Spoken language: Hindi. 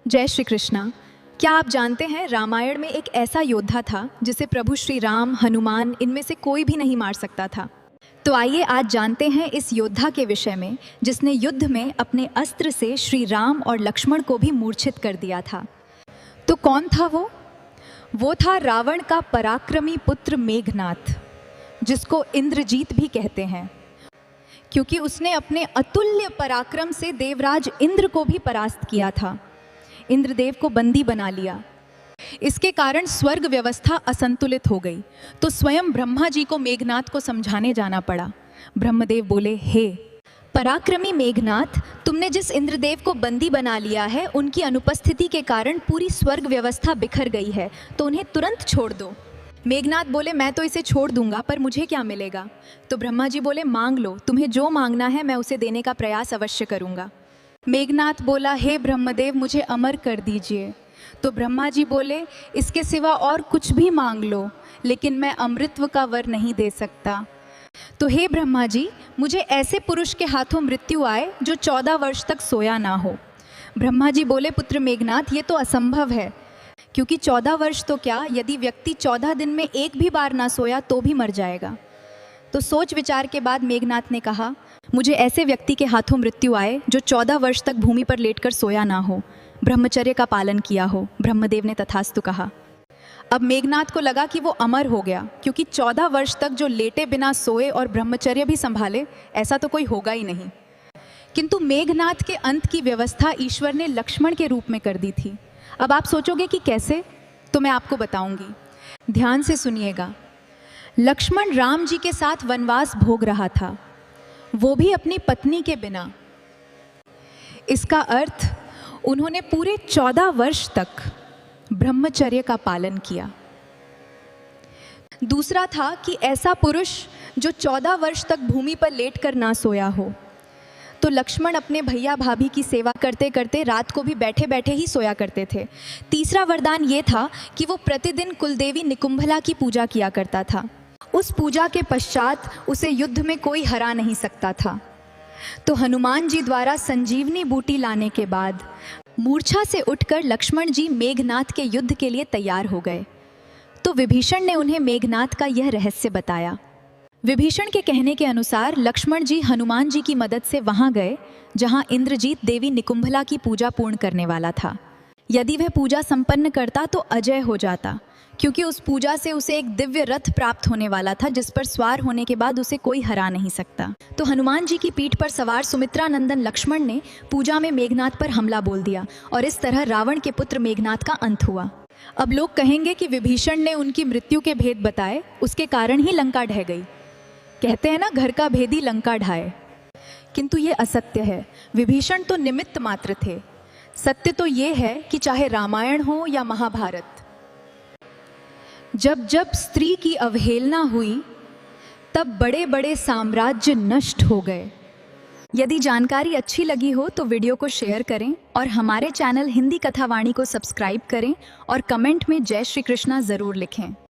जय श्री कृष्णा। क्या आप जानते हैं रामायण में एक ऐसा योद्धा था जिसे प्रभु श्री राम, हनुमान इनमें से कोई भी नहीं मार सकता था। तो आइए आज जानते हैं इस योद्धा के विषय में जिसने युद्ध में अपने अस्त्र से श्री राम और लक्ष्मण को भी मूर्छित कर दिया था। तो कौन था वो? वो था रावण का पराक्रमी पुत्र मेघनाथ, जिसको इंद्रजीत भी कहते हैं, क्योंकि उसने अपने अतुल्य पराक्रम से देवराज इंद्र को भी परास्त किया था, इंद्रदेव को बंदी बना लिया। इसके कारण स्वर्ग व्यवस्था असंतुलित हो गई, तो स्वयं ब्रह्मा जी को मेघनाथ को समझाने जाना पड़ा। ब्रह्मदेव बोले, हे पराक्रमी मेघनाथ, तुमने जिस इंद्रदेव को बंदी बना लिया है, उनकी अनुपस्थिति के कारण पूरी स्वर्ग व्यवस्था बिखर गई है, तो उन्हें तुरंत छोड़ दो। मेघनाथ बोले, मैं तो इसे छोड़ दूंगा, पर मुझे क्या मिलेगा? तो ब्रह्मा जी बोले, मांग लो, तुम्हें जो मांगना है मैं उसे देने का प्रयास अवश्य करूंगा। मेघनाथ बोला, हे ब्रह्मदेव, मुझे अमर कर दीजिए। तो ब्रह्मा जी बोले, इसके सिवा और कुछ भी मांग लो, लेकिन मैं अमृतत्व का वर नहीं दे सकता। तो हे ब्रह्मा जी, मुझे ऐसे पुरुष के हाथों मृत्यु आए जो 14 वर्ष तक सोया ना हो। ब्रह्मा जी बोले, पुत्र मेघनाथ, ये तो असंभव है, क्योंकि 14 वर्ष तो क्या, यदि व्यक्ति 14 दिन में एक भी बार ना सोया तो भी मर जाएगा। तो सोच विचार के बाद मेघनाथ ने कहा, मुझे ऐसे व्यक्ति के हाथों मृत्यु आए जो 14 वर्ष तक भूमि पर लेटकर सोया ना हो, ब्रह्मचर्य का पालन किया हो। ब्रह्मदेव ने तथास्तु कहा। अब मेघनाथ को लगा कि वो अमर हो गया, क्योंकि 14 वर्ष तक जो लेटे बिना सोए और ब्रह्मचर्य भी संभाले, ऐसा तो कोई होगा ही नहीं। किंतु मेघनाथ के अंत की व्यवस्था ईश्वर ने लक्ष्मण के रूप में कर दी थी। अब आप सोचोगे कि कैसे, तो मैं आपको बताऊंगी, ध्यान से सुनिएगा। लक्ष्मण राम जी के साथ वनवास भोग रहा था, वो भी अपनी पत्नी के बिना। इसका अर्थ उन्होंने पूरे 14 वर्ष तक ब्रह्मचर्य का पालन किया। दूसरा था कि ऐसा पुरुष जो 14 वर्ष तक भूमि पर लेटकर ना सोया हो। तो लक्ष्मण अपने भैया भाभी की सेवा करते करते रात को भी बैठे बैठे ही सोया करते थे। तीसरा वरदान ये था कि वो प्रतिदिन कुलदेवी निकुंभला की पूजा किया करता था। उस पूजा के पश्चात उसे युद्ध में कोई हरा नहीं सकता था। तो हनुमान जी द्वारा संजीवनी बूटी लाने के बाद मूर्छा से उठकर लक्ष्मण जी मेघनाथ के युद्ध के लिए तैयार हो गए। तो विभीषण ने उन्हें मेघनाथ का यह रहस्य बताया। विभीषण के कहने के अनुसार लक्ष्मण जी हनुमान जी की मदद से वहां गए जहां इंद्रजीत देवी निकुंभला की पूजा पूर्ण करने वाला था। यदि वह पूजा संपन्न करता तो अजय हो जाता, क्योंकि उस पूजा से उसे एक दिव्य रथ प्राप्त होने वाला था, जिस पर सवार होने के बाद उसे कोई हरा नहीं सकता। तो हनुमान जी की पीठ पर सवार सुमित्रा नंदन लक्ष्मण ने पूजा में मेघनाथ पर हमला बोल दिया, और इस तरह रावण के पुत्र मेघनाथ का अंत हुआ। अब लोग कहेंगे कि विभीषण ने उनकी मृत्यु के भेद बताए, उसके कारण ही लंका ढह गई। कहते हैं ना, घर का भेदी लंका ढाए। किंतु ये असत्य है। विभीषण तो निमित्त मात्र थे। सत्य तो ये है कि चाहे रामायण हो या महाभारत, जब जब स्त्री की अवहेलना हुई, तब बड़े बड़े साम्राज्य नष्ट हो गए। यदि जानकारी अच्छी लगी हो तो वीडियो को शेयर करें और हमारे चैनल हिंदी कथावाणी को सब्सक्राइब करें और कमेंट में जय श्री कृष्णा ज़रूर लिखें।